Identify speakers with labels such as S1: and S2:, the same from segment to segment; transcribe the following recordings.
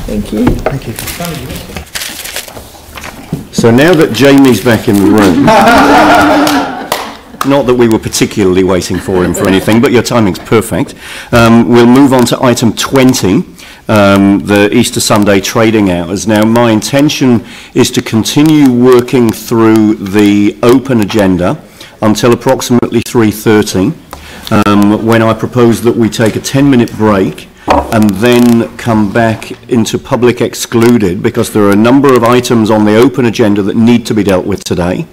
S1: Thank you.
S2: Thank you.
S3: So now that Jamie's back in the room, not that we were particularly waiting for him for anything, but your timing's perfect, we'll move on to item 20, the Easter Sunday trading hours. Now, my intention is to continue working through the open agenda until approximately 3:30, when I propose that we take a 10-minute break and then come back into public excluded, because there are a number of items on the open agenda that need to be dealt with today,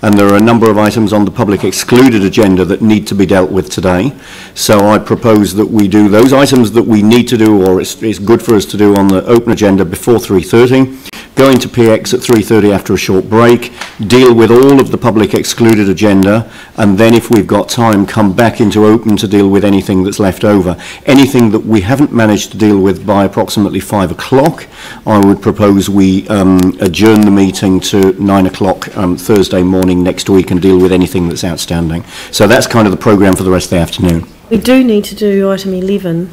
S3: and there are a number of items on the public excluded agenda that need to be dealt with today. So I propose that we do those items that we need to do, or it's good for us to do on the open agenda before 3:30, go into PX at 3:30 after a short break, deal with all of the public excluded agenda, and then if we've got time, come back into open to deal with anything that's left over. Anything that we haven't managed to deal with by approximately 5 o'clock, I would propose we adjourn the meeting to 9 o'clock Thursday morning next week and deal with anything that's outstanding. So that's kind of the programme for the rest of the afternoon.
S1: We do need to do item 11.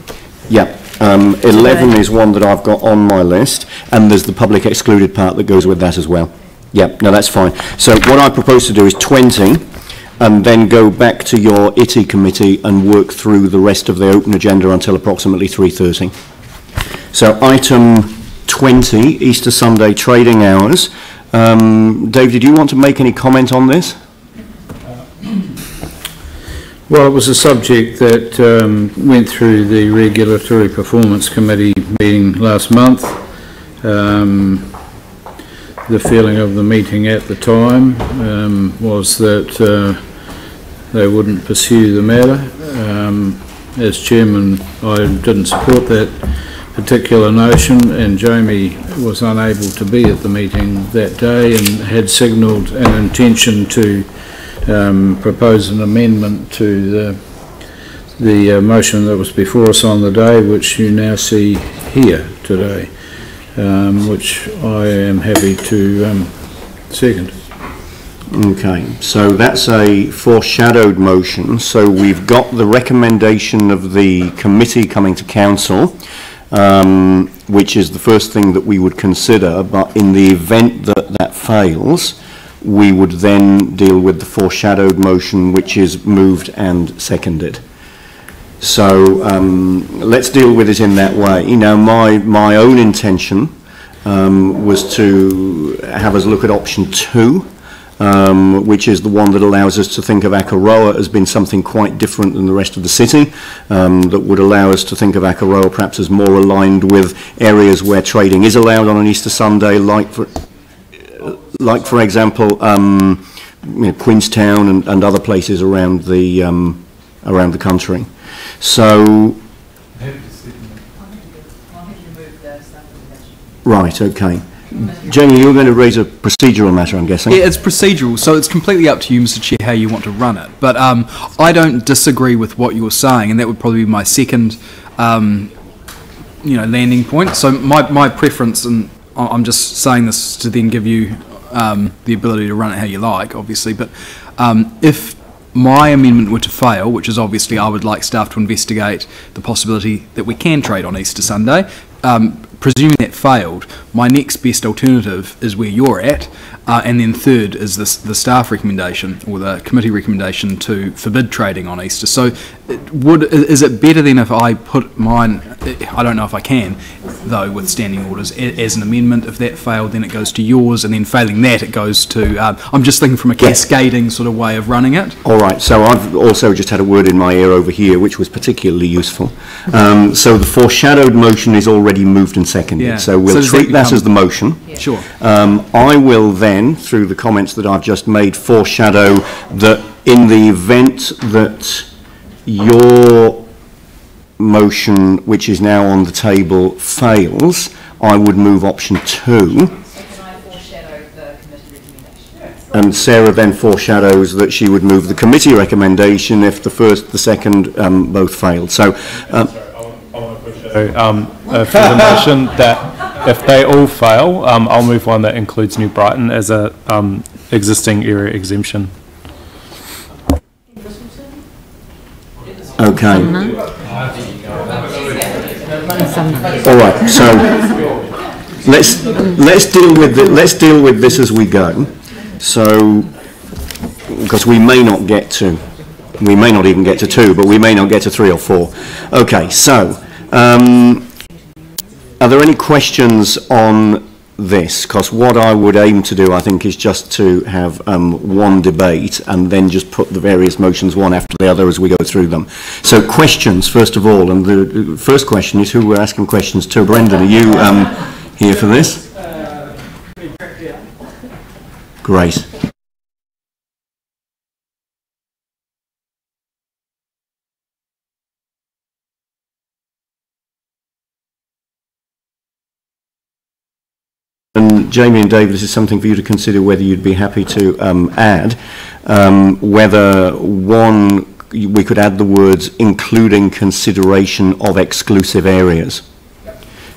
S3: Yeah. 11 is one that I've got on my list, and there's the public excluded part that goes with that as well. Yeah, no, that's fine. So what I propose to do is 20, and then go back to your ITI committee and work through the rest of the open agenda until approximately 3:30. So item 20, Easter Sunday trading hours. Dave, did you want to make any comment on this?
S4: Well, it was a subject that went through the Regulatory Performance Committee meeting last month. The feeling of the meeting at the time was that they wouldn't pursue the matter. As chairman, I didn't support that particular notion, and Jamie was unable to be at the meeting that day and had signalled an intention to propose an amendment to the motion that was before us on the day, which you now see here today, which I am happy to second.
S3: Okay, so that's a foreshadowed motion. So we've got the recommendation of the committee coming to council, which is the first thing that we would consider, but in the event that that fails, we would then deal with the foreshadowed motion, which is moved and seconded. So let's deal with it in that way. You know, my own intention was to have us look at option 2, which is the one that allows us to think of Akaroa as being something quite different than the rest of the city, that would allow us to think of Akaroa perhaps as more aligned with areas where trading is allowed on an Easter Sunday, like for example, you know, Queenstown and other places around the country. So, right, okay. Jamie, you're going to raise a procedural matter, I'm guessing.
S5: Yeah, it's procedural, so it's completely up to you, Mr. Chair, how you want to run it. But I don't disagree with what you're saying, and that would probably be my second, landing point. So my preference, and I'm just saying this to then give you the ability to run it how you like, obviously, but if my amendment were to fail, which is obviously I would like staff to investigate the possibility that we can trade on Easter Sunday, presuming that failed, my next best alternative is where you're at, and then third is the staff recommendation or the committee recommendation to forbid trading on Easter. So is it better than if I put mine, I don't know if I can though, with standing orders as an amendment? If that failed, then it goes to yours, and then failing that it goes to, I'm just thinking from a cascading sort of way of running it.
S3: All right, so I've also just had a word in my ear over here which was particularly useful. So the foreshadowed motion is already moved and seconded, so we'll treat that as the motion.
S5: Yeah. Sure.
S3: I will then, through the comments that I've just made, foreshadow that in the event that your motion, which is now on the table, fails, I would move option 2. And Sarah then foreshadows that she would move the committee recommendation if the first, the second both failed. So,
S6: for the motion that if they all fail, I'll move one that includes New Brighton as a existing area exemption.
S3: Okay. All right. So let's deal with this as we go. So, because we may not even get to 2, but we may not get to 3 or 4. Okay, so are there any questions on this? Because what I would aim to do, I think, is just to have one debate and then just put the various motions one after the other as we go through them. So questions, first of all, and the first question is who we're asking questions to. Brendan, are you here for this? Great. And Jamie and Dave, this is something for you to consider whether you'd be happy to add, whether we could add the words including consideration of exclusive areas,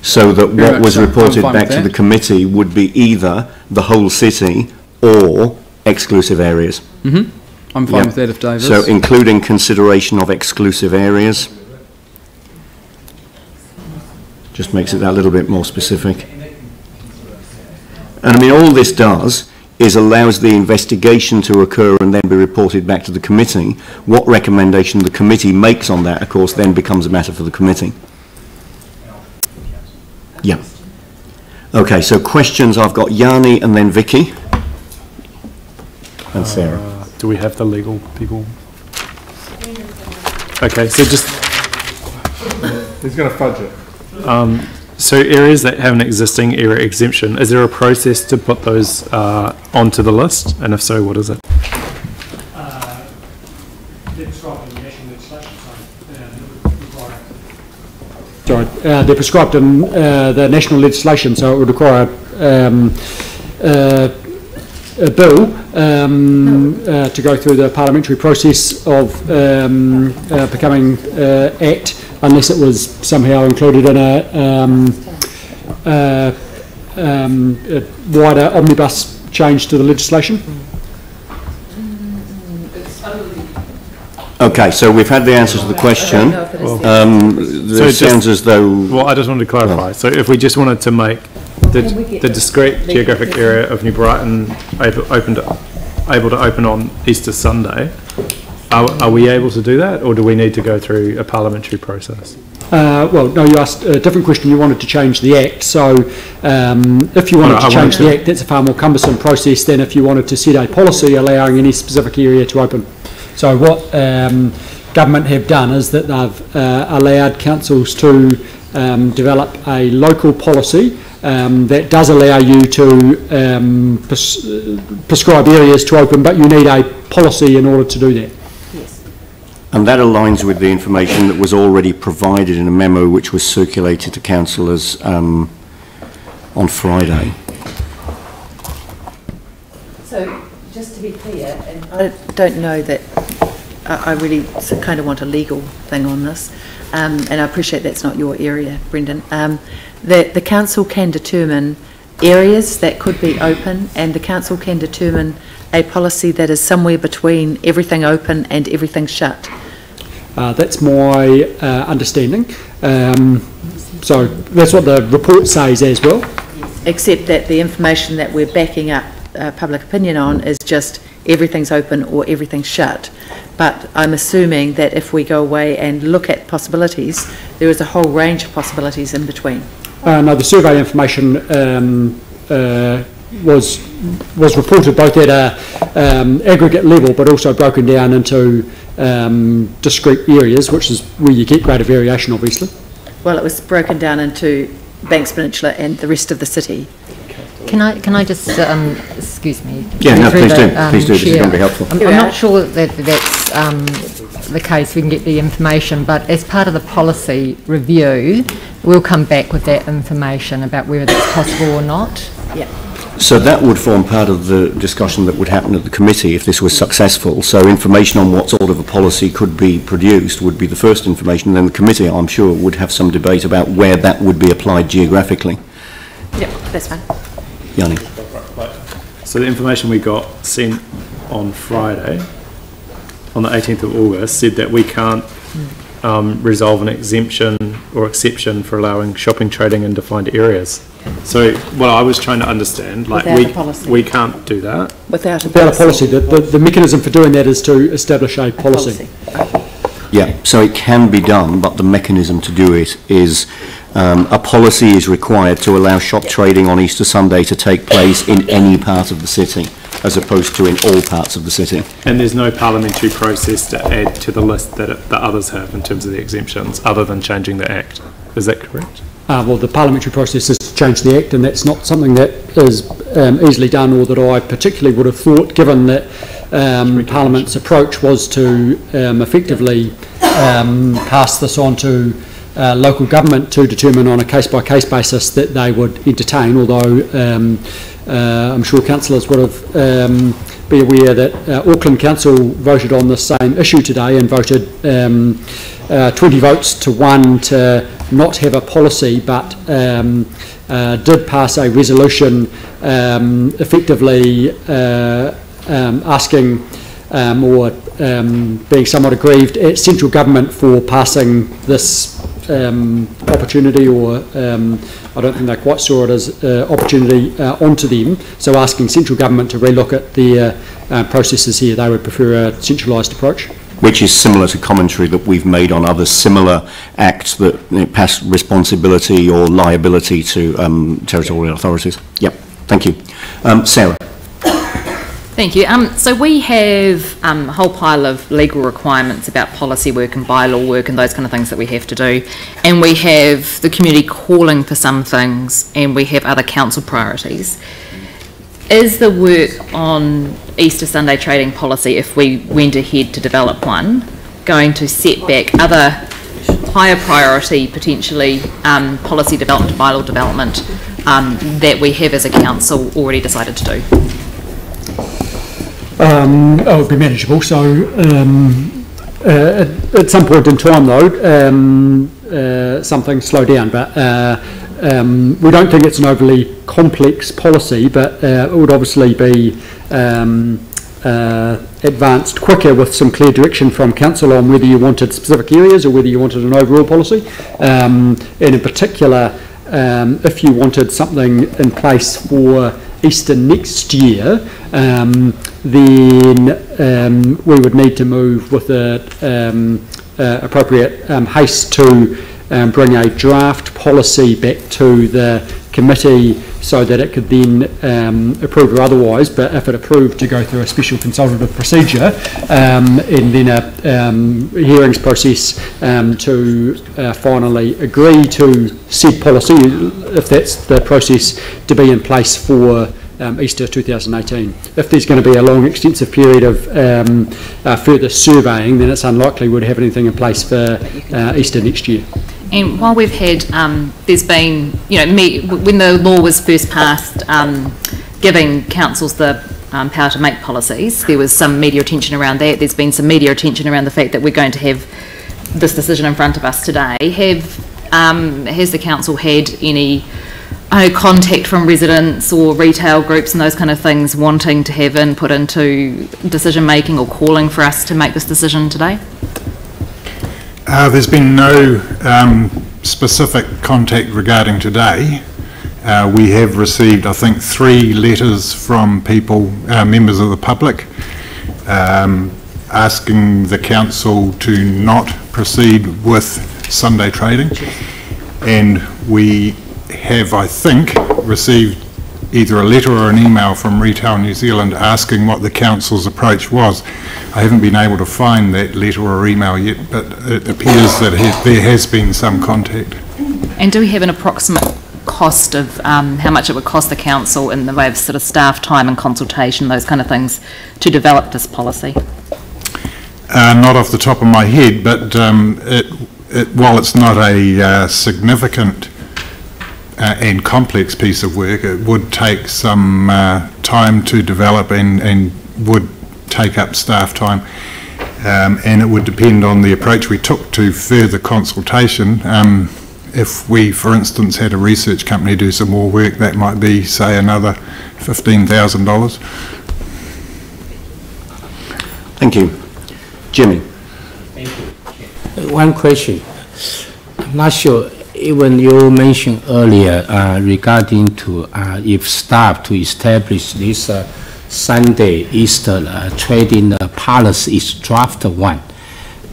S3: so that what was reported back to the committee would be either the whole city or exclusive areas.
S5: I'm fine with that if Dave is.
S3: So including consideration of exclusive areas just makes it that little bit more specific. And I mean, all this does is allows the investigation to occur and then be reported back to the committee. What recommendation the committee makes on that, of course, then becomes a matter for the committee. Yeah. Okay, so questions, I've got Yanni and then Vicky. And Sarah.
S6: Do we have the legal people? Okay, so just...
S2: He's going to fudge it.
S6: So areas that have an existing area exemption, is there a process to put those onto the list? And if so, what is it?
S7: They're prescribed in the national legislation, so it would require a bill to go through the parliamentary process of becoming Act, unless it was somehow included in a wider omnibus change to the legislation.
S3: Okay, so we've had the answer to the question. It sounds as though...
S6: Well, I just wanted to clarify. So if we just wanted to make the discrete geographic area of New Brighton able to open on Easter Sunday, are we able to do that, or do we need to go through a parliamentary process?
S7: Well, no, you asked a different question. You wanted to change the Act. So if you wanted to change the Act, that's a far more cumbersome process than if you wanted to set a policy allowing any specific area to open. So what government have done is that they've allowed councils to develop a local policy that does allow you to prescribe areas to open, but you need a policy in order to do that.
S3: And that aligns with the information that was already provided in a memo which was circulated to councillors on Friday.
S8: So, just to be clear, and I don't know that I really kind of want a legal thing on this, and I appreciate that's not your area, Brendan, that the council can determine areas that could be open, and the council can determine a policy that is somewhere between everything open and everything shut.
S7: That's my understanding. So that's what the report says as well.
S8: Except that the information that we're backing up public opinion on is just everything's open or everything's shut. But I'm assuming that if we go away and look at possibilities, there is a whole range of possibilities in between.
S7: No, the survey information was reported both at a aggregate level, but also broken down into discrete areas, which is where you get greater variation, obviously.
S8: Well, it was broken down into Banks Peninsula and the rest of the city.
S9: Can I just excuse me?
S3: Yeah, no, please do. Please do. This is going to be helpful.
S9: I'm not sure that that's the case. We can get the information, but as part of the policy review, we'll come back with that information about whether that's possible or not.
S8: Yeah.
S3: So that would form part of the discussion that would happen at the committee if this was successful. So information on what sort of a policy could be produced would be the first information, and then the committee, I'm sure, would have some debate about where that would be applied geographically.
S8: Yeah, that's fine.
S3: Yanni.
S6: So the information we got sent on Friday, on the 18th of August, said that we can't resolve an exemption or exception for allowing shopping, trading in defined areas. So what I was trying to understand, like we can't do that.
S8: Without a
S7: policy. The mechanism for doing that is to establish a policy.
S3: Yeah, so it can be done, but the mechanism to do it is a policy is required to allow shop trading on Easter Sunday to take place in any part of the city, as opposed to in all parts of the city.
S6: And there's no parliamentary process to add to the list that others have in terms of the exemptions, other than changing the Act. Is that correct?
S7: Well, the parliamentary process is to change the Act, and that's not something that is easily done, or that I particularly would have thought, given that Parliament's approach was to effectively pass this on to local government to determine on a case-by-case basis that they would entertain, although I'm sure councillors would have be aware that Auckland Council voted on the same issue today and voted 20 votes to 1 to not have a policy, but did pass a resolution effectively asking or being somewhat aggrieved at central government for passing this opportunity, or I don't think they quite saw it as opportunity onto them, so asking central government to relook at their processes here. They would prefer a centralised approach.
S3: Which is similar to commentary that we've made on other similar acts that pass responsibility or liability to territorial authorities. Yep, thank you. Sarah.
S10: Thank you. So we have a whole pile of legal requirements about policy work and bylaw work and those kind of things that we have to do. And we have the community calling for some things, and we have other council priorities. Is the work on Easter Sunday trading policy, if we went ahead to develop one, going to set back other higher priority, potentially policy development, bylaw development that we have as a council already decided to do?
S7: It would be manageable. So at some point in time, though, some things slow down. But we don't think it's an overly complex policy, but it would obviously be advanced quicker with some clear direction from council on whether you wanted specific areas or whether you wanted an overall policy. And in particular, if you wanted something in place for Easter next year, then we would need to move with appropriate haste to bring a draft policy back to the committee so that it could then approve or otherwise, but if it approved, to go through a special consultative procedure and then a hearings process to finally agree to said policy, if that's the process to be in place for Easter 2018. If there's going to be a long extensive period of further surveying, then it's unlikely we'd have anything in place for Easter next year.
S10: And while we've had, there's been, when the law was first passed, giving councils the power to make policies, there was some media attention around that. There's been some media attention around the fact that we're going to have this decision in front of us today. Has the council had any contact from residents or retail groups and those kind of things wanting to have input into decision making or calling for us to make this decision today?
S11: There's been no specific contact regarding today. We have received, I think, 3 letters from people, members of the public, asking the council to not proceed with Sunday trading, and we have, I think, received either a letter or an email from Retail New Zealand asking what the council's approach was. I haven't been able to find that letter or email yet, but it appears that there has been some contact.
S10: And do we have an approximate cost of how much it would cost the council in the way of sort of staff time and consultation, those kind of things, to develop this policy?
S11: Not off the top of my head, but while it's not a significant and complex piece of work, it would take some time to develop and would take up staff time, and it would depend on the approach we took to further consultation. If we, for instance, had a research company do some more work, that might be, say, another $15,000.
S3: Thank you. Jimmy.
S12: one question. I'm not sure, even you mentioned earlier regarding to if staff to establish this Sunday Easter trading policy is draft one.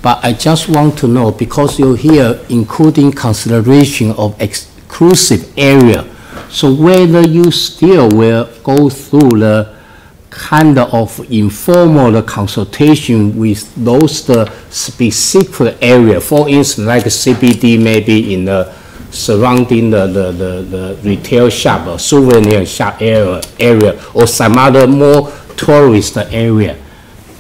S12: But I just want to know, because you're here including consideration of exclusive area, so whether you still will go through the kind of informal consultation with those specific area, for instance, like CBD maybe in the surrounding the retail shop or souvenir shop area or some other more tourist area.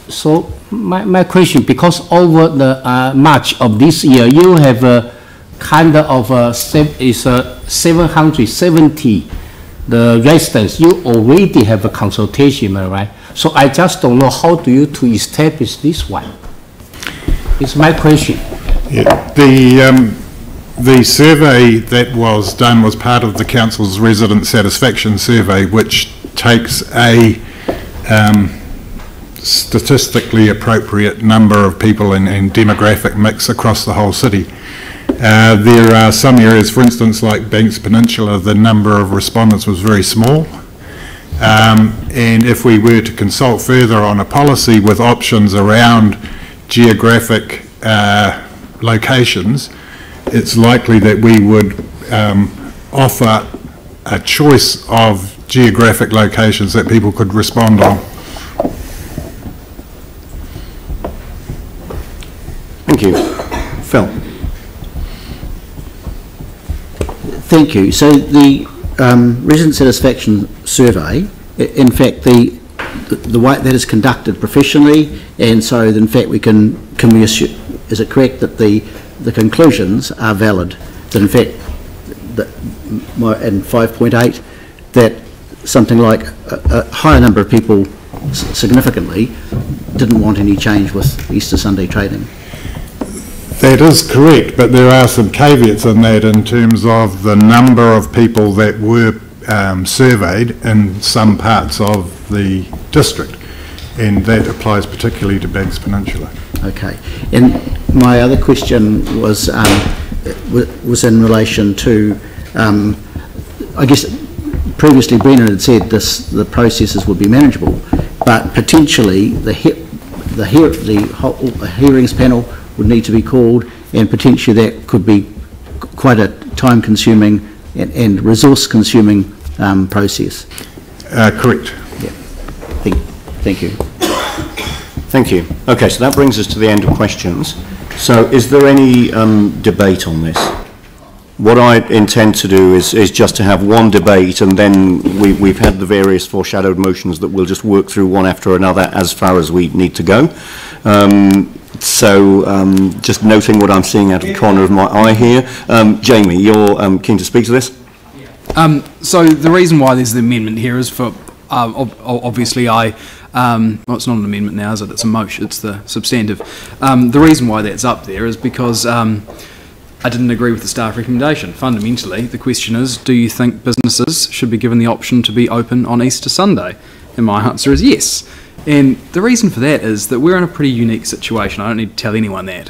S12: So my question, because over the March of this year, you have a kind of 770 the residents, you already have a consultation, right? So I just don't know how do you to establish this one. It's my question.
S11: Yeah, the survey that was done was part of the council's resident satisfaction survey, which takes a statistically appropriate number of people and demographic mix across the whole city. There are some areas, for instance, like Banks Peninsula, the number of respondents was very small. And if we were to consult further on a policy with options around geographic locations, it's likely that we would offer a choice of geographic locations that people could respond on.
S3: Thank you. Phil.
S13: Thank you. So the resident satisfaction survey, in fact, the way that is conducted professionally, and so in fact we can we assume, is it correct that the conclusions are valid? That in fact, in 5.8, that something like a higher number of people significantly didn't want any change with Easter Sunday trading.
S11: That is correct, but there are some caveats in that in terms of the number of people that were surveyed in some parts of the district, and that applies particularly to Banks Peninsula.
S13: Okay, and my other question was in relation to, I guess previously Brendan had said the processes would be manageable, but potentially the hearings panel would need to be called, and potentially that could be quite a time-consuming and resource-consuming process.
S11: Correct.
S13: Yeah. Thank you.
S3: Thank you. Okay, so that brings us to the end of questions. So is there any debate on this? What I intend to do is just to have one debate, and then we've had the various foreshadowed motions that we'll just work through one after another as far as we need to go. Just noting what I'm seeing out of the corner of my eye here. Jamie, you're keen to speak to this?
S5: So the reason why there's the amendment here is for, obviously well, it's not an amendment now, is it? It's a motion, it's the substantive. The reason why that's up there is because I didn't agree with the staff recommendation. Fundamentally, the question is, do you think businesses should be given the option to be open on Easter Sunday? And my answer is yes. And the reason for that is that we're in a pretty unique situation. I don't need to tell anyone that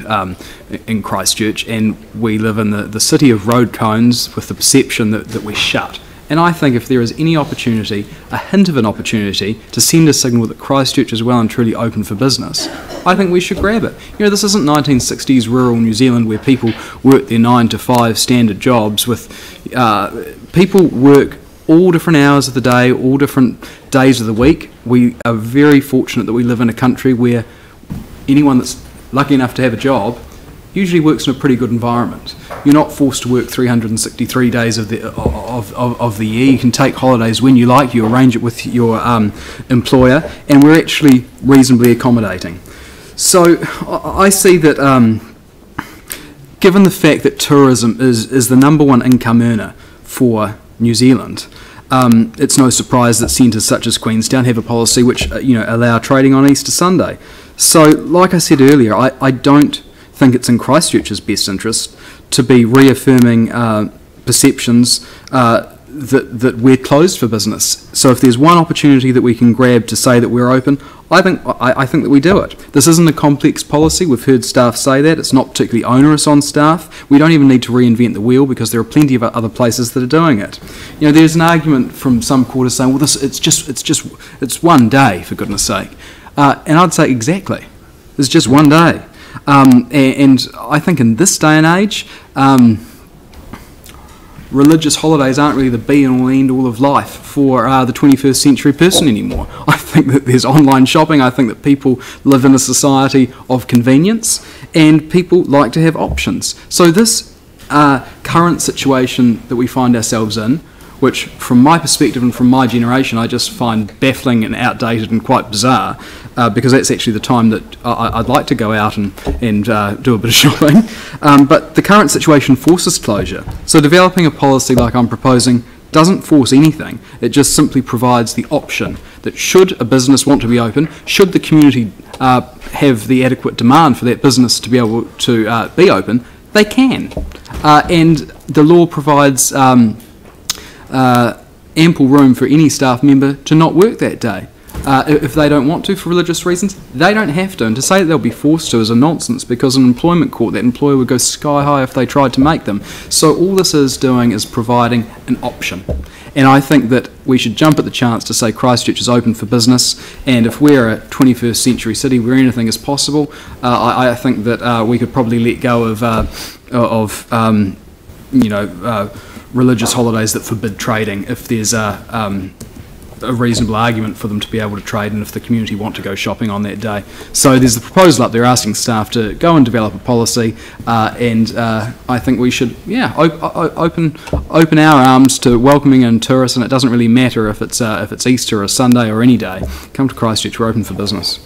S5: in Christchurch, and we live in the city of road cones with the perception that we're shut. And I think if there is any opportunity, a hint of an opportunity, to send a signal that Christchurch is well and truly open for business, I think we should grab it. You know, this isn't 1960s rural New Zealand where people work their 9 to 5 standard jobs with people work all different hours of the day, all different days of the week. We are very fortunate that we live in a country where anyone that's lucky enough to have a job usually works in a pretty good environment. You're not forced to work 363 days of the year. You can take holidays when you like. You arrange it with your employer, and we're actually reasonably accommodating. So I see that given the fact that tourism is the #1 income earner for New Zealand, it's no surprise that centres such as Queenstown have a policy which allow trading on Easter Sunday. So, like I said earlier, I don't think it's in Christchurch's best interest to be reaffirming perceptions that we're closed for business. So if there's one opportunity that we can grab to say that we're open, I think that we do it. This isn't a complex policy. We've heard staff say that. It's not particularly onerous on staff. We don't even need to reinvent the wheel because there are plenty of other places that are doing it. You know, there's an argument from some quarters saying, well, it's one day, for goodness sake. And I'd say exactly. It's just one day. And I think in this day and age, religious holidays aren't really the be and end all of life for the 21st century person anymore. I think that there's online shopping. I think that people live in a society of convenience and people like to have options. So this current situation that we find ourselves in, which from my perspective and from my generation I just find baffling and outdated and quite bizarre, because that's actually the time that I'd like to go out and do a bit of shopping. But the current situation forces closure. So developing a policy like I'm proposing doesn't force anything. It just simply provides the option that should a business want to be open, should the community have the adequate demand for that business to be able to be open, they can. And the law provides ample room for any staff member to not work that day. If they don't want to for religious reasons, they don't have to. And to say that they'll be forced to is a nonsense, because in employment court that employer would go sky high if they tried to make them. So all this is doing is providing an option. And I think that we should jump at the chance to say Christchurch is open for business, and if we're a 21st century city where anything is possible, I think that we could probably let go of religious holidays that forbid trading if there's a reasonable argument for them to be able to trade and if the community want to go shopping on that day. So there's the proposal up there asking staff to go and develop a policy, and I think we should open our arms to welcoming in tourists, and it doesn't really matter if it's Easter or Sunday or any day. Come to Christchurch, we're open for business.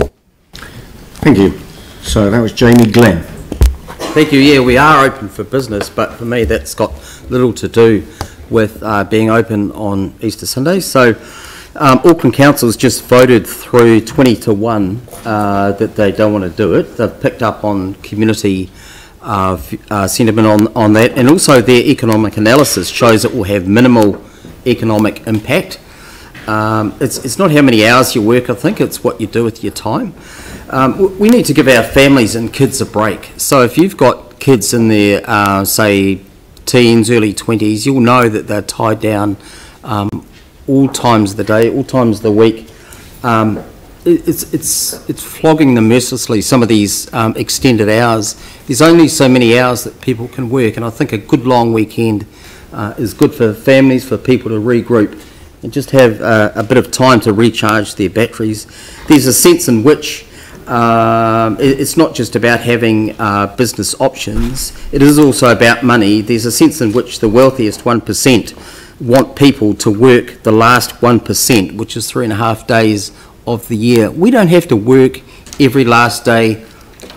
S3: Thank you. So that was Jamie Glenn.
S14: Thank you. Yeah, we are open for business, but for me that's got little to do with being open on Easter Sunday. So Auckland Council's just voted through 20-1 that they don't want to do it. They've picked up on community sentiment on that, and also their economic analysis shows it will have minimal economic impact. It's not how many hours you work, I think, it's what you do with your time. We need to give our families and kids a break. So if you've got kids in their, say, teens, early 20s, you'll know that they're tied down all times of the day, all times of the week. It's flogging them mercilessly, some of these extended hours. There's only so many hours that people can work, and I think a good long weekend is good for families, for people to regroup and just have a bit of time to recharge their batteries. There's a sense in which it's not just about having business options, it is also about money. There's a sense in which the wealthiest 1% want people to work the last 1%, which is 3.5 days of the year. We don't have to work every last day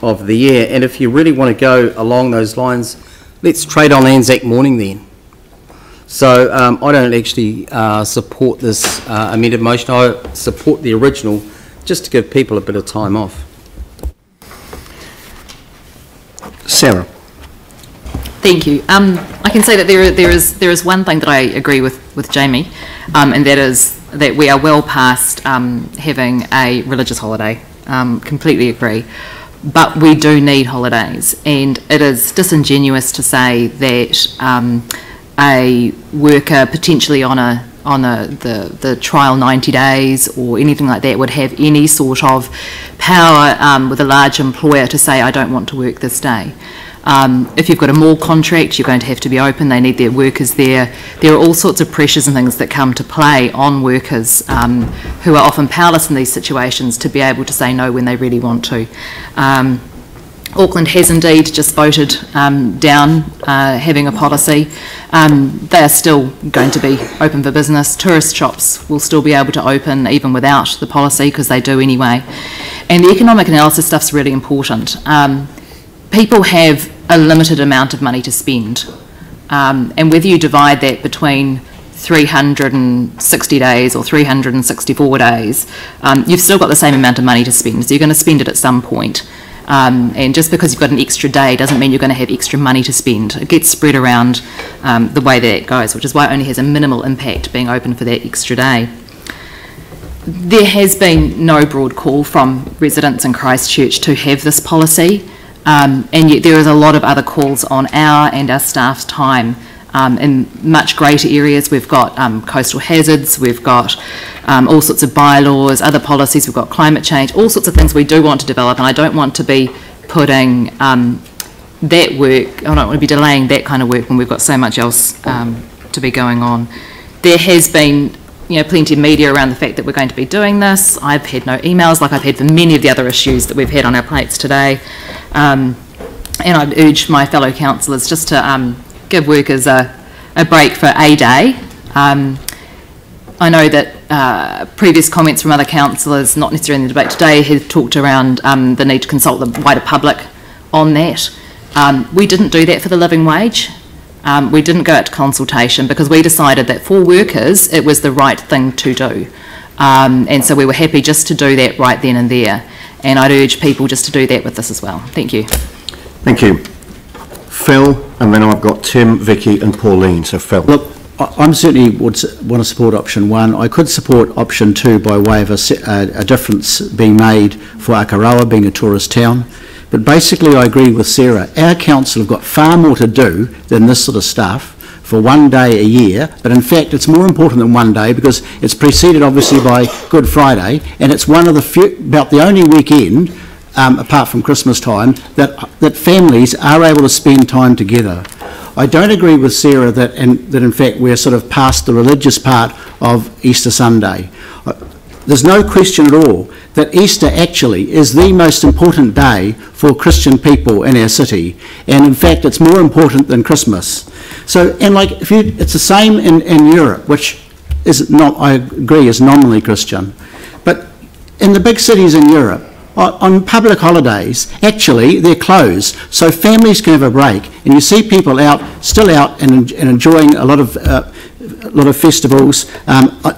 S14: of the year, and if you really want to go along those lines, let's trade on Anzac morning then. So I don't actually support this amended motion. I support the original, just to give people a bit of time off.
S3: Sarah.
S10: Thank you. I can say that there is one thing that I agree with Jamie, and that is that we are well past having a religious holiday. Completely agree. But we do need holidays, and it is disingenuous to say that a worker potentially on the trial 90 days or anything like that would have any sort of power with a large employer to say, I don't want to work this day. If you've got a mall contract, you're going to have to be open. They need their workers there. There are all sorts of pressures and things that come to play on workers who are often powerless in these situations to be able to say no when they really want to. Auckland has indeed just voted down having a policy. They are still going to be open for business. Tourist shops will still be able to open even without the policy, because they do anyway. And the economic analysis stuff's really important. People have a limited amount of money to spend, and whether you divide that between 360 days or 364 days, you've still got the same amount of money to spend, so you're going to spend it at some point. And just because you've got an extra day doesn't mean you're going to have extra money to spend. It gets spread around the way that it goes, which is why it only has a minimal impact being open for that extra day. There has been no broad call from residents in Christchurch to have this policy, and yet there is a lot of other calls on our and our staff's time in much greater areas. We've got coastal hazards, we've got all sorts of bylaws, other policies, we've got climate change, all sorts of things we do want to develop, and I don't want to be putting that work, I don't want to be delaying that kind of work when we've got so much else to be going on. There has been plenty of media around the fact that we're going to be doing this. I've had no emails like I've had for many of the other issues that we've had on our plates today. And I'd urge my fellow councillors just to give workers a break for a day. I know that previous comments from other councillors, not necessarily in the debate today, have talked around the need to consult the wider public on that. We didn't do that for the living wage. We didn't go out to consultation because we decided that for workers it was the right thing to do, and so we were happy just to do that right then and there, and I'd urge people just to do that with this as well. Thank you.
S3: Thank you. Phil, and then I've got Tim, Vicky and Pauline. So Phil.
S13: Look, I certainly would want to support option 1. I could support option 2 by way of a difference being made for Akaroa being a tourist town. But basically I agree with Sarah. Our council have got far more to do than this sort of stuff for one day a year, but in fact it's more important than one day because it's preceded obviously by Good Friday, and it's one of the few, about the only weekend apart from Christmas time that families are able to spend time together. I don't agree with Sarah that in fact we're sort of past the religious part of Easter Sunday. There's no question at all that Easter actually is the most important day for Christian people in our city, and in fact it's more important than Christmas. So, and like it's the same in Europe, which is not, I agree, is nominally Christian, but in the big cities in Europe, on public holidays, actually they're closed, so families can have a break, and you see people still out and enjoying a lot of festivals,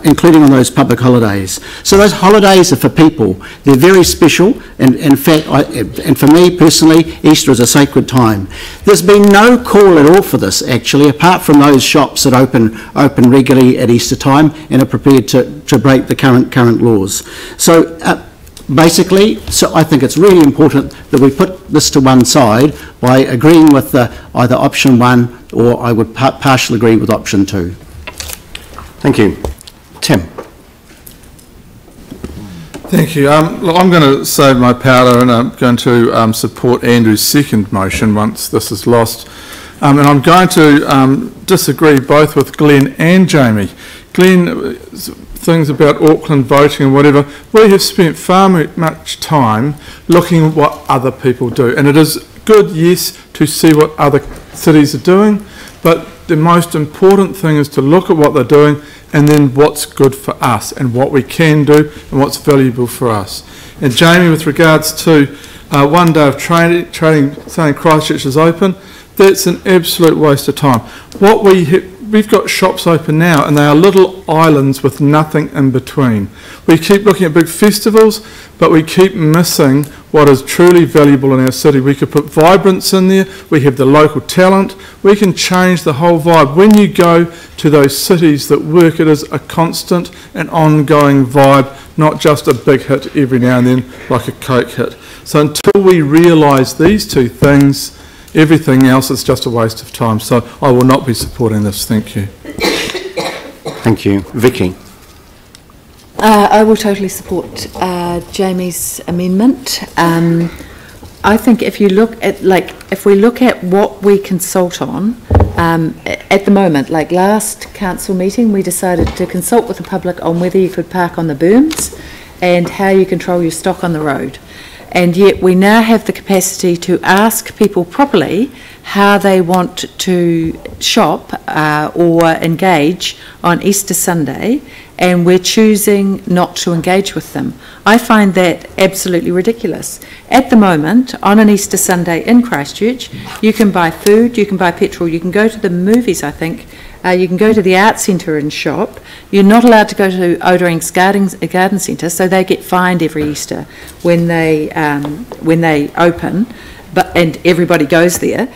S13: including on those public holidays. So those holidays are for people. They're very special, and in fact, and for me personally, Easter is a sacred time. There's been no call at all for this, actually, apart from those shops that open regularly at Easter time and are prepared to break the current laws. So basically, so I think it's really important that we put this to one side by agreeing with either option 1 or I would partially agree with option 2.
S3: Thank you. Tim.
S2: Thank you. Look, I'm going to save my powder and I'm going to support Andrew's second motion once this is lost. And I'm going to disagree both with Glenn and Jamie. Glenn, things about Auckland voting and whatever, we have spent far much time looking at what other people do. And it is good, yes, to see what other cities are doing, but the most important thing is to look at what they're doing and then what's good for us and what we can do and what's valuable for us. And Jamie, with regards to one day of trading saying Christchurch is open, that's an absolute waste of time. What we've got shops open now and they are little islands with nothing in between. We keep looking at big festivals, but we keep missing what is truly valuable in our city. We could put vibrance in there, we have the local talent, we can change the whole vibe. When you go to those cities that work, it is a constant and ongoing vibe, not just a big hit every now and then like a Coke hit. So until we realise these two things, everything else is just a waste of time. So I will not be supporting this. Thank you.
S3: Thank you. Vicky.
S8: I will totally support Jamie's amendment. I think if you look at, if we look at what we consult on, at the moment, like last council meeting, we decided to consult with the public on whether you could park on the berms and how you control your stock on the road. And yet we now have the capacity to ask people properly how they want to shop or engage on Easter Sunday, and we're choosing not to engage with them. I find that absolutely ridiculous. At the moment, on an Easter Sunday in Christchurch, you can buy food, you can buy petrol, you can go to the movies, I think, You can go to the art centre and shop. You're not allowed to go to Odering's garden centre, so they get fined every Easter when they open, and everybody goes there.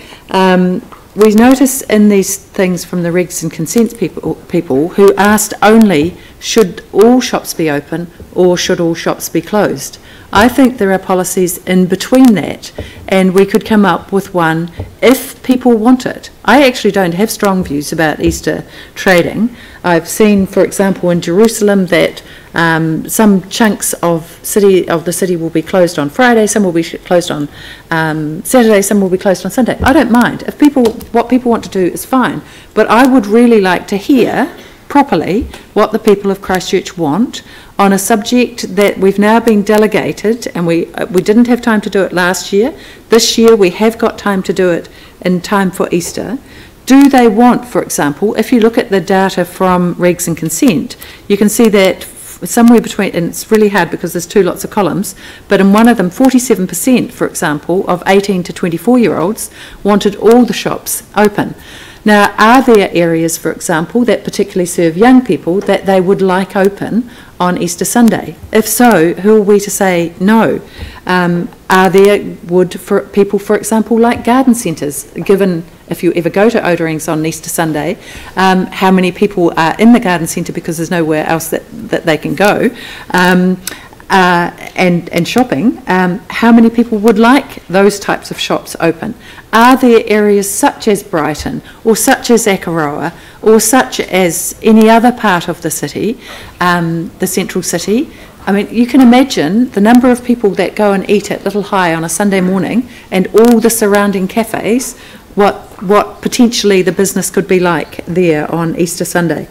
S8: We notice in these things from the regs and consents people who asked only, should all shops be open or should all shops be closed? I think there are policies in between that, and we could come up with one if people want it. I actually don't have strong views about Easter trading. I've seen, for example, in Jerusalem that some chunks of the city will be closed on Friday, some will be closed on Saturday, some will be closed on Sunday. I don't mind. If what people want to do is fine, but I would really like to hear properly what the people of Christchurch want on a subject that we've now been delegated, and we didn't have time to do it last year. This year we have got time to do it in time for Easter. Do they want, for example, if you look at the data from regs and consent, you can see that somewhere between, and it's really hard because there's two lots of columns, but in one of them 47%, for example, of 18 to 24-year-olds wanted all the shops open. Now, are there areas, for example, that particularly serve young people that they would like open on Easter Sunday? If so, who are we to say no? Are there people, for example, like garden centres, given if you ever go to Odering's on Easter Sunday, how many people are in the garden centre because there's nowhere else that they can go, and shopping, how many people would like those types of shops open? Are there areas such as Brighton or such as Akaroa or such as any other part of the city, the central city? I mean, you can imagine the number of people that go and eat at Little High on a Sunday morning and all the surrounding cafes, what potentially the business could be like there on Easter Sunday.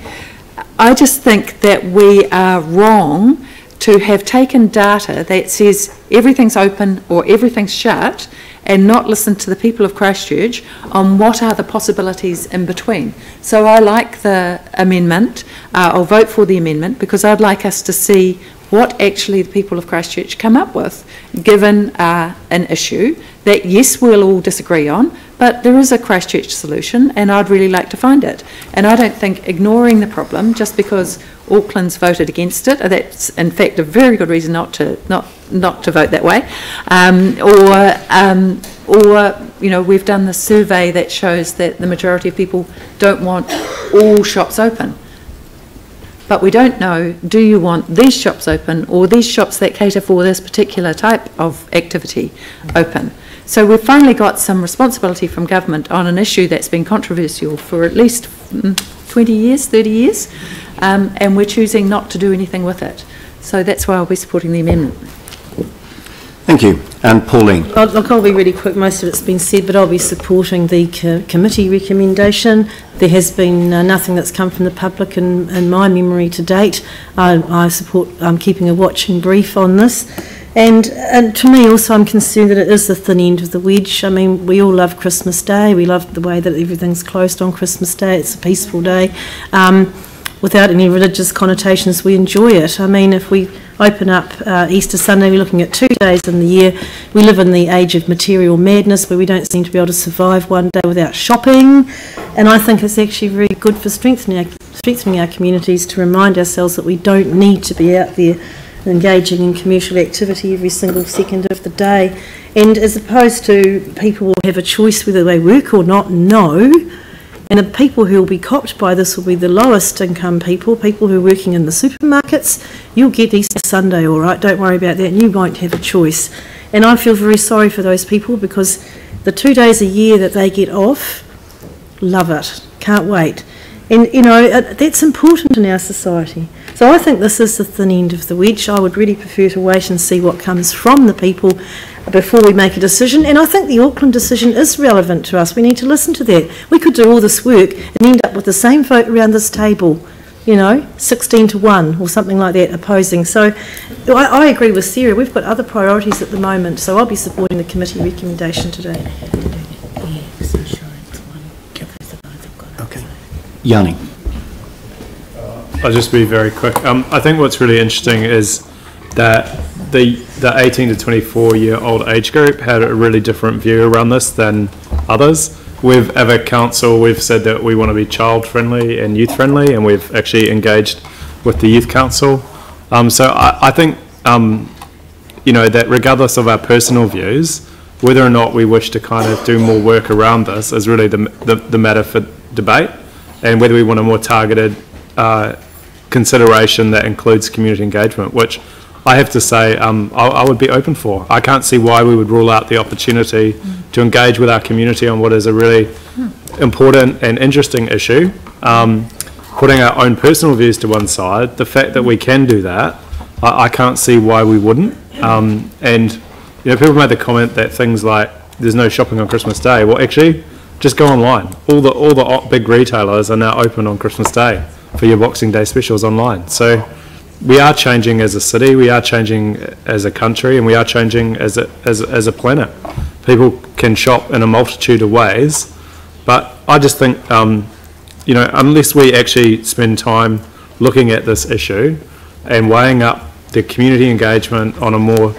S8: I just think that we are wrong to have taken data that says everything's open or everything's shut and not listen to the people of Christchurch on what are the possibilities in between. So I like the amendment. I'll vote for the amendment because I'd like us to see what actually the people of Christchurch come up with, given an issue that, yes, we'll all disagree on, but there is a Christchurch solution and I'd really like to find it. And I don't think ignoring the problem just because Auckland's voted against it, that's in fact a very good reason not to vote that way, or you know, we've done the survey that shows that the majority of people don't want all shops open. But we don't know, do you want these shops open or these shops that cater for this particular type of activity open? So we've finally got some responsibility from government on an issue that's been controversial for at least 20 years, 30 years, and we're choosing not to do anything with it. So that's why I'll be supporting the amendment.
S3: Thank you. And Pauline.
S1: Look, I'll be really quick. Most of it's been said, but I'll be supporting the committee recommendation. There has been nothing that's come from the public in my memory to date. I support keeping a watching brief on this. And to me also, I'm concerned that it is the thin end of the wedge. I mean, we all love Christmas Day. We love the way that everything's closed on Christmas Day. It's a peaceful day. Without any religious connotations, we enjoy it. I mean, if we open up Easter Sunday, we're looking at 2 days in the year. We live in the age of material madness where we don't seem to be able to survive one day without shopping. And I think it's actually very good for strengthening our communities to remind ourselves that we don't need to be out there engaging in commercial activity every single second of the day. And as opposed to people will have a choice whether they work or not, no. And the people who will be copped by this will be the lowest income people who are working in the supermarkets. You'll get Easter Sunday, all right, don't worry about that, and you won't have a choice. And I feel very sorry for those people because the 2 days a year that they get off, love it, can't wait. And, you know, that's important in our society. So I think this is the thin end of the wedge. I would really prefer to wait and see what comes from the people before we make a decision. And I think the Auckland decision is relevant to us. We need to listen to that. We could do all this work and end up with the same vote around this table, you know, 16-1 or something like that opposing. So I agree with Sarah. We've got other priorities at the moment, so I'll be supporting the committee recommendation today.
S3: Okay. Yanni.
S6: I'll just be very quick. I think what's really interesting is that the 18 to 24-year-old age group had a really different view around this than others. as a council, we've said that we want to be child friendly and youth friendly, and we've actually engaged with the youth council. So I think, you know, that regardless of our personal views, whether or not we wish to kind of do more work around this is really the matter for debate, and whether we want a more targeted consideration that includes community engagement, which I have to say I would be open for. I can't see why we would rule out the opportunity to engage with our community on what is a really important and interesting issue. Putting our own personal views to one side, the fact that we can do that, I can't see why we wouldn't. And you know, people made the comment that things like there's no shopping on Christmas Day. Well, actually, just go online. All the big retailers are now open on Christmas Day for your Boxing Day specials online. So we are changing as a city, we are changing as a country, and we are changing as a planet. People can shop in a multitude of ways, but I just think, you know, unless we actually spend time looking at this issue and weighing up the community engagement on a more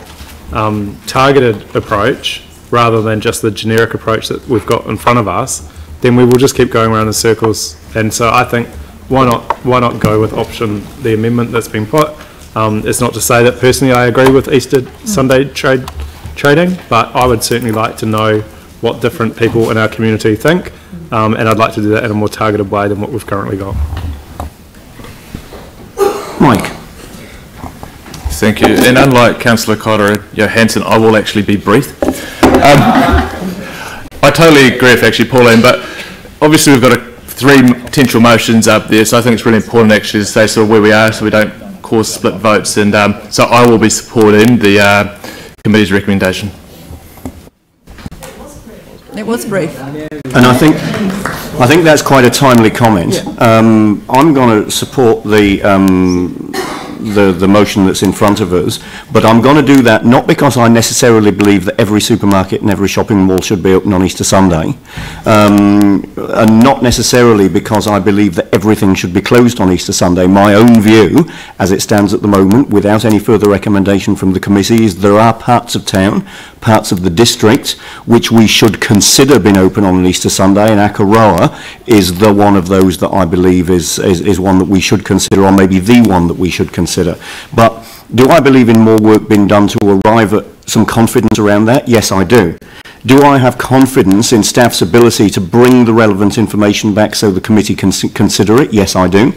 S6: targeted approach rather than just the generic approach that we've got in front of us, then we will just keep going around in circles. And so I think why not go with the amendment that's been put. It's not to say that personally I agree with Easter Sunday trading, but I would certainly like to know what different people in our community think, and I'd like to do that in a more targeted way than what we've currently got.
S3: Mike.
S15: Thank you. And unlike Councillor Cotter Johansson, I will actually be brief. I totally agree with actually Pauline, but obviously we've got three potential motions up there, so I think it's really important actually to say sort of where we are so we don't cause split votes, and so I will be supporting the committee's recommendation.
S8: It was brief.
S3: And I think that's quite a timely comment. Yeah. I'm going to support the motion that's in front of us, but I'm going to do that not because I necessarily believe that every supermarket and every shopping mall should be open on Easter Sunday, and not necessarily because I believe that everything should be closed on Easter Sunday. My own view, as it stands at the moment, without any further recommendation from the committee, is there are parts of town, parts of the district, which we should consider being open on an Easter Sunday, and Akaroa is the one of those that I believe is one that we should consider, or maybe the one that we should consider. But do I believe in more work being done to arrive at some confidence around that? Yes, I do. Do I have confidence in staff's ability to bring the relevant information back so the committee can consider it? Yes, I do.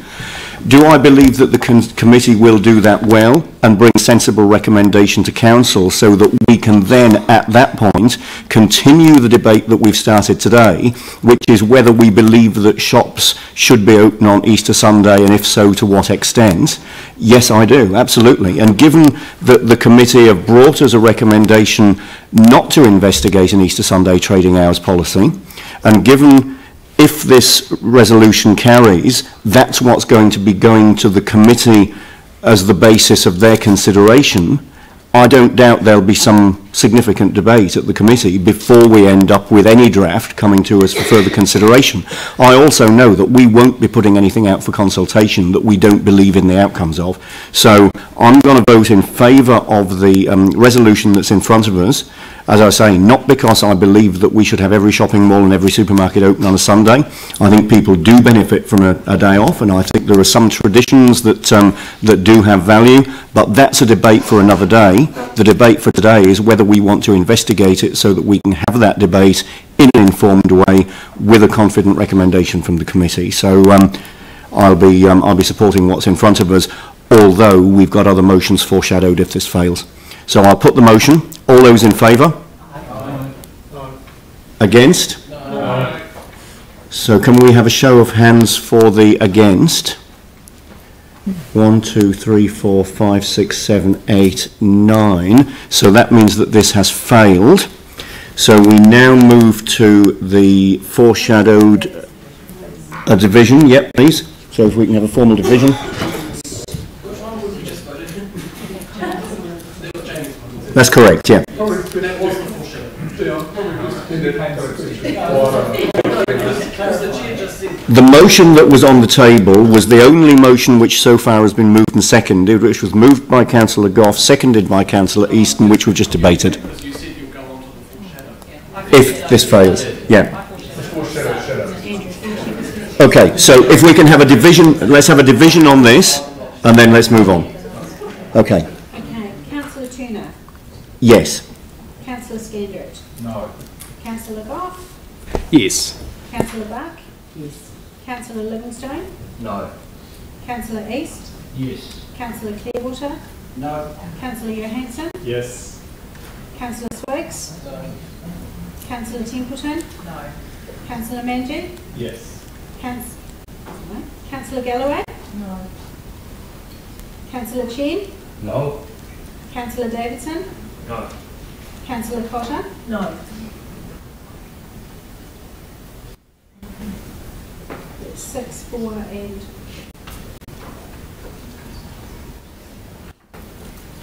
S3: Do I believe that the committee will do that well and bring a sensible recommendation to council so that we can then, at that point, continue the debate that we've started today, which is whether we believe that shops should be open on Easter Sunday, and if so, to what extent? Yes, I do, absolutely. And given that the committee have brought us a recommendation not to investigate an Easter Sunday trading hours policy, and given if this resolution carries, that's what's going to be going to the committee as the basis of their consideration, I don't doubt there'll be some significant debate at the committee before we end up with any draft coming to us for further consideration. I also know that we won't be putting anything out for consultation that we don't believe in the outcomes of. So I'm going to vote in favour of the resolution that's in front of us. As I say, not because I believe that we should have every shopping mall and every supermarket open on a Sunday. I think people do benefit from a day off, and I think there are some traditions that that do have value, but that's a debate for another day. The debate for today is whether we want to investigate it so that we can have that debate in an informed way with a confident recommendation from the committee. So I'll be supporting what's in front of us, although we've got other motions foreshadowed if this fails. So I'll put the motion. All those in favour? Aye. Against? No. So can we have a show of hands for the against? 1, 2, 3, 4, 5, 6, 7, 8, 9. So that means that this has failed. So we now move to the foreshadowed division. Yep, please. So if we can have a formal division. That's correct, yeah. The motion that was on the table was the only motion which so far has been moved and seconded, which was moved by Councillor Gough, seconded by Councillor Easton, which we've just debated. If this fails, yeah. Okay, so if we can have a division, let's have a division on this, and then let's move on. Okay.
S16: Okay, Councillor Turner.
S3: Yes.
S16: Councillor Scandrett.
S6: No.
S16: Councillor Goff.
S5: Yes.
S16: Councillor Buck.
S8: Yes.
S16: Councillor Livingstone.
S6: No.
S16: Councillor East.
S6: Yes.
S16: Councillor Clearwater.
S6: No.
S16: Councillor Johansson.
S6: Yes.
S16: Councillor Swiggs. No. Councillor Templeton.
S8: No.
S16: Councillor Manji.
S6: Yes.
S16: Councillor Galloway.
S8: No.
S16: Councillor Chen.
S6: No.
S16: Councillor Davidson.
S6: No.
S16: Councillor Cotter.
S8: No.
S16: That's 6, 4 and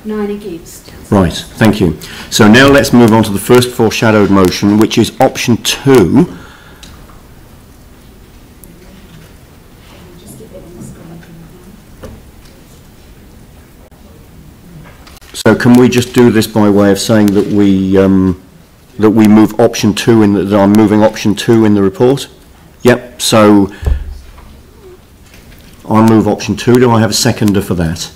S16: 9 against.
S3: Right, thank you. So now let's move on to the first foreshadowed motion, which is option 2. So can we just do this by way of saying that we move option 2 in that I'm moving option 2 in the report? Yep. So I move option 2. Do I have a seconder for that?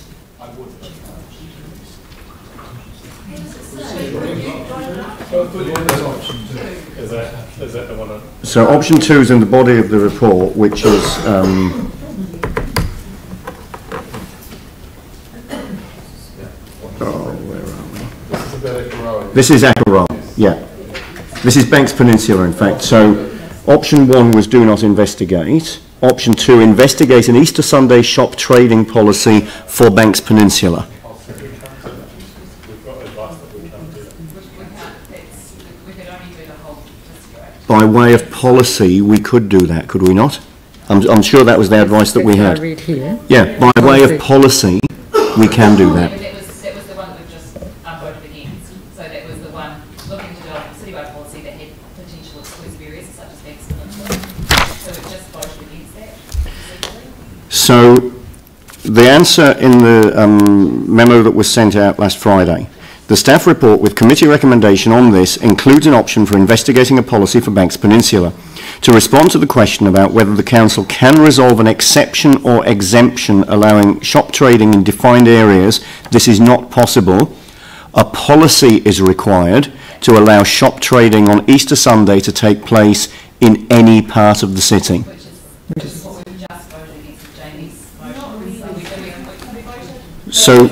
S6: Is that the one?
S3: So option 2 is in the body of the report, which is this is Ackle, yeah. This is Banks Peninsula, in fact. So option 1 was do not investigate. Option 2, investigate an Easter Sunday shop trading policy for Banks Peninsula. By way of policy, we could do that, could we not? I'm sure that was the advice that we had.
S9: I read here.
S3: Yeah, by way of policy, we can do that.
S10: That was the one we've just voted against. So that was the one looking to develop a citywide policy that had potential exclusive areas such as Banks Peninsula. So we just voted against that.
S3: So the answer in the memo that was sent out last Friday, the staff report with committee recommendation on this includes an option for investigating a policy for Banks Peninsula. To respond to the question about whether the council can resolve an exception or exemption allowing shop trading in defined areas, this is not possible. A policy is required to allow shop trading on Easter Sunday to take place in any part of the city.
S10: Which is what we just voted against with Jamie's motion.
S3: So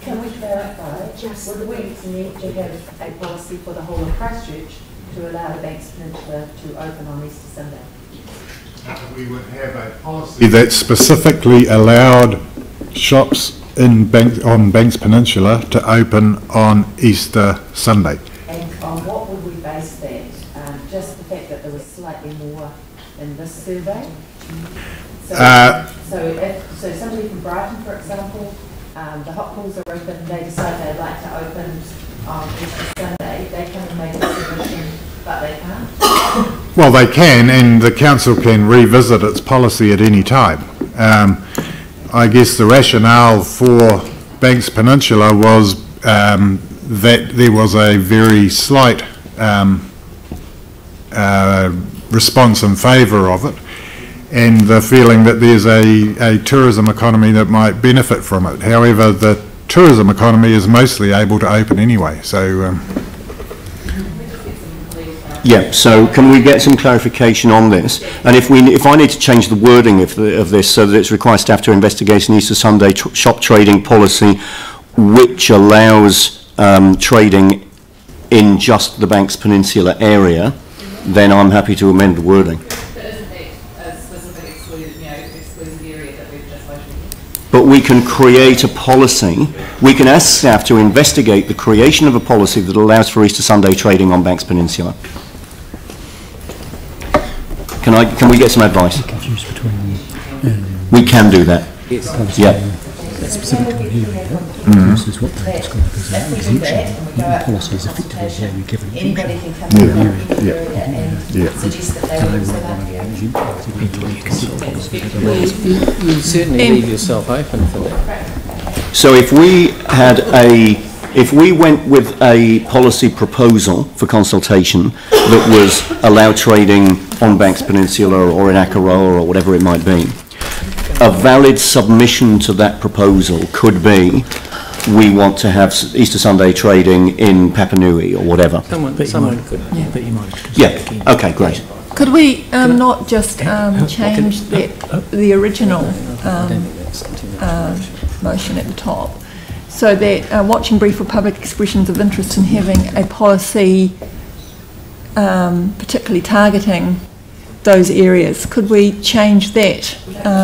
S17: can we clarify, would we need to have a policy for the whole of Christchurch to allow the Banks Peninsula to open on Easter Sunday?
S11: We would have a policy that specifically allowed shops in on Banks Peninsula to open on Easter Sunday.
S17: And on what would we base that? Just the fact that there was slightly more in this survey? So somebody from Brighton, for example, the hot pools are open, they decide they'd like to open on Easter Sunday, they come and make a submission, but they can't?
S11: Well, they can, and the council can revisit its policy at any time. I guess the rationale for Banks Peninsula was that there was a very slight response in favour of it, and the feeling that there's a tourism economy that might benefit from it. However, the tourism economy is mostly able to open anyway, so...
S3: Yeah, so can we get some clarification on this? And if I need to change the wording of this so that it's required staff to investigate an Easter Sunday shop trading policy which allows trading in just the Banks Peninsula area, then I'm happy to amend the wording.
S10: But isn't that a specific exclusive area that we've just voted against?
S3: But we can create a policy. We can ask staff to investigate the creation of a policy that allows for Easter Sunday trading on Banks Peninsula. Can we get some advice? We can do that. Yeah.
S18: That specific area versus what they describe as an exemption. The policy is effectively where we give an exemption.
S6: You certainly leave yourself open for that.
S3: So if we had a If we went with a policy proposal for consultation that was allow trading on Banks Peninsula or in Akaroa or whatever it might be, a valid submission to that proposal could be, we want to have Easter Sunday trading in Papanui or whatever.
S12: Someone could, but you might.
S3: Yeah, okay, great.
S19: Could we not just change the original motion at the top, so that watching brief for public expressions of interest in having a policy particularly targeting those areas? Could we change that?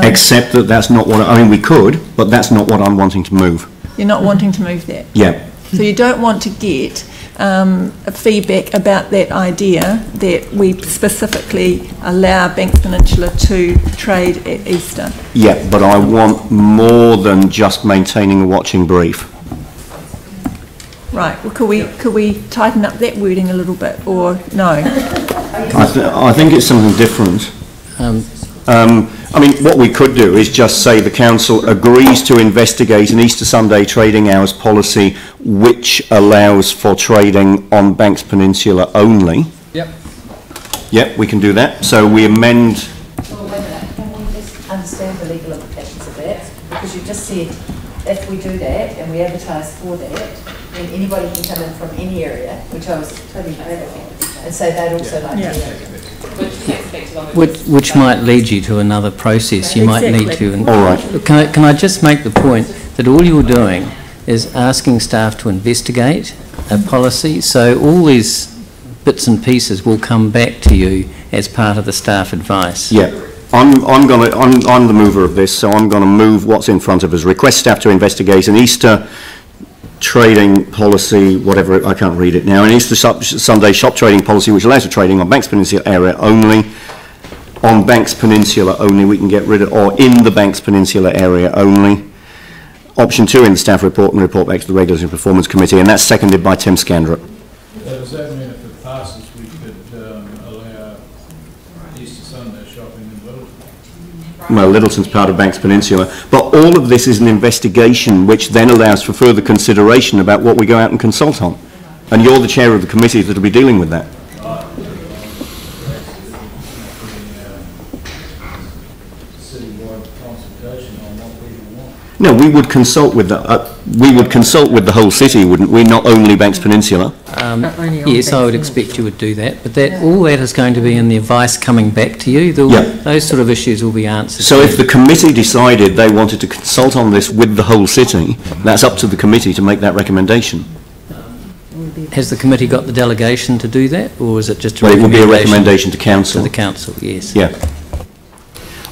S3: Except that that's not what, I mean, we could, but that's not what I'm wanting to move.
S19: You're not wanting to move that?
S3: Yeah.
S19: So you don't want to get a feedback about that idea that we specifically allow Banks Peninsula to trade at Easter?
S3: Yeah, but I want more than just maintaining a watching brief.
S19: Right, well, could we tighten up that wording a little bit, or no?
S3: I think it's something different. I mean, what we could do is just say the council agrees to investigate an Easter Sunday trading hours policy which allows for trading on Banks Peninsula only.
S5: Yep.
S3: Yep, we can do that. So we amend...
S17: Well, wait a minute, can we just understand the legal implications of that? Because you just said, if we do that and we advertise for that, then anybody can come in from any area, which I was totally in favour of, and say they'd also like to.
S20: Which might lead you to another process. You might need to.
S3: All right.
S20: Can I just make the point that all you're doing is asking staff to investigate a policy, so all these bits and pieces will come back to you as part of the staff advice.
S3: Yeah. I'm the mover of this, so I'm going to move what's in front of us. Request staff to investigate an Easter trading policy, whatever, I can't read it now, an Easter Sunday shop trading policy which allows for trading on Banks Peninsula area only, on Banks Peninsula only, we can get rid of, or in the Banks Peninsula area only. Option 2 in the staff report and report back to the Regulatory and Performance Committee, and that's seconded by Tim Scandrett.
S4: Does that mean if it passes we could allow Easter Sunday shopping in Littleton?
S3: Well, Littleton's part of Banks Peninsula, but all of this is an investigation which then allows for further consideration about what we go out and consult on. And you're the chair of the committee that will be dealing with that. No, we would consult with the whole city, wouldn't we? Not only Banks Peninsula.
S20: Yes, I would expect you would do that, but all that is going to be in the advice coming back to you. Those sort of issues will be answered.
S3: So if the committee decided they wanted to consult on this with the whole city, that's up to the committee to make that recommendation.
S20: Has the committee got the delegation to do that, or is it just
S3: a recommendation? Well, it will be a recommendation to council.
S20: To the council, yes.
S3: Yeah.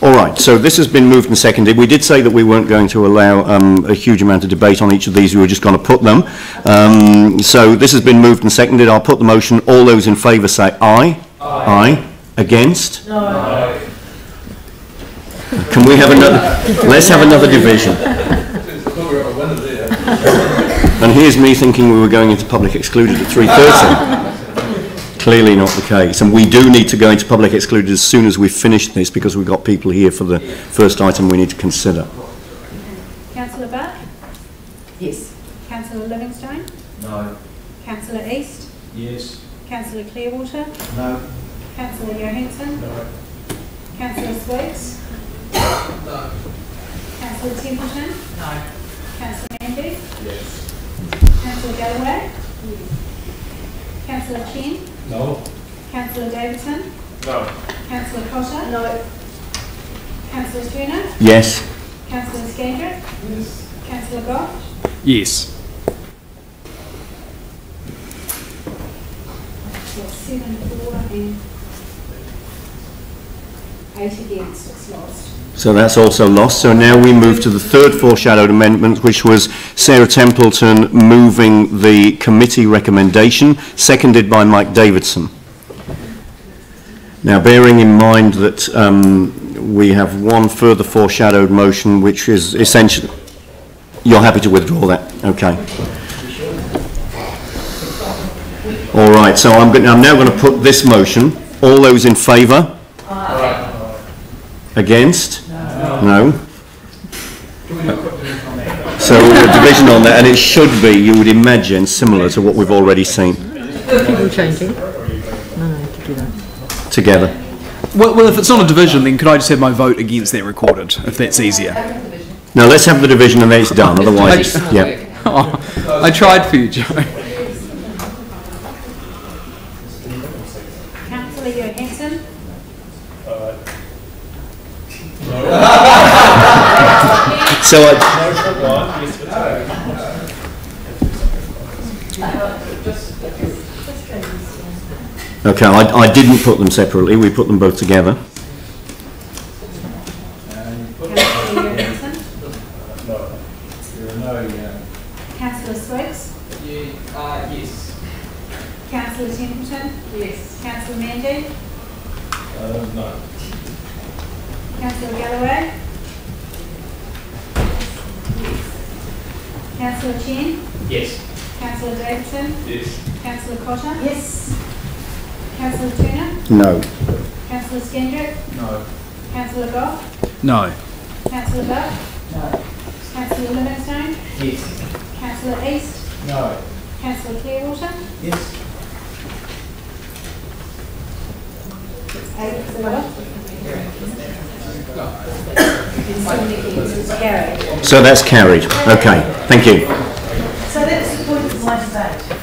S3: All right, so this has been moved and seconded. We did say that we weren't going to allow a huge amount of debate on each of these. We were just going to put them. So this has been moved and seconded. I'll put the motion. All those in favour say aye. Aye. Against? No. Can we have another? Let's have another division. And here's me thinking we were going into public excluded at 3:30. Clearly not the case, and we do need to go into public excluded as soon as we've finished this because we've got people here for the first item we need to consider.
S16: Councillor Buck?
S17: Yes.
S16: Councillor Livingstone?
S6: No.
S16: Councillor East?
S6: Yes.
S16: Councillor Clearwater?
S6: No.
S16: Councillor Johansson?
S6: No.
S16: Councillor Sweets?
S6: No.
S16: Councillor Templeton?
S17: No.
S16: Councillor Andrews?
S6: Yes.
S16: Councillor Galloway? Councillor Chen?
S6: No.
S16: Councillor Davidson?
S6: No.
S16: Councillor Cotter? No. Councillor Turner?
S3: Yes.
S16: Councillor Scandrett?
S6: Yes.
S16: Councillor Goff?
S5: Yes.
S16: That's 7 for and 8 against. It's lost.
S3: So that's also lost. So now we move to the third foreshadowed amendment, which was Sarah Templeton moving the committee recommendation, seconded by Mike Davidson. Now, bearing in mind that we have one further foreshadowed motion, which is essentially... You're happy to withdraw that? Okay. All right, so I'm now going to put this motion. All those in favour? Against? No. So a division on that, and it should be, you would imagine, similar to what we've already seen.
S9: People changing? No,
S3: Together.
S5: Well, if it's not a division, then could I just have my vote against that recorded, if that's easier?
S3: Now let's have the division and then it's done, otherwise it's, yeah.
S5: Oh, I tried for you, Joe.
S16: Councillor Johansson.
S3: So okay, I didn't put them separately, we put them both together.
S16: Councillor Swiggs.
S18: Yes.
S16: Councillor Templeton. Yes. Councillor Mandy.
S18: No.
S16: Councillor Galloway. Councillor Chen.
S18: Yes.
S16: Councillor Davidson.
S18: Yes.
S16: Councillor Cotter. Yes. Councillor Turner.
S3: No.
S16: Councillor Skendrick.
S18: No.
S16: Councillor Goff.
S5: No.
S16: Councillor Buck. No. Councillor Livingstone.
S18: Yes.
S16: Councillor East.
S18: No.
S16: Councillor Clearwater.
S18: Yes.
S16: 8 Carried.
S3: So that's carried. Okay, thank you.
S16: So that's the point of my debate.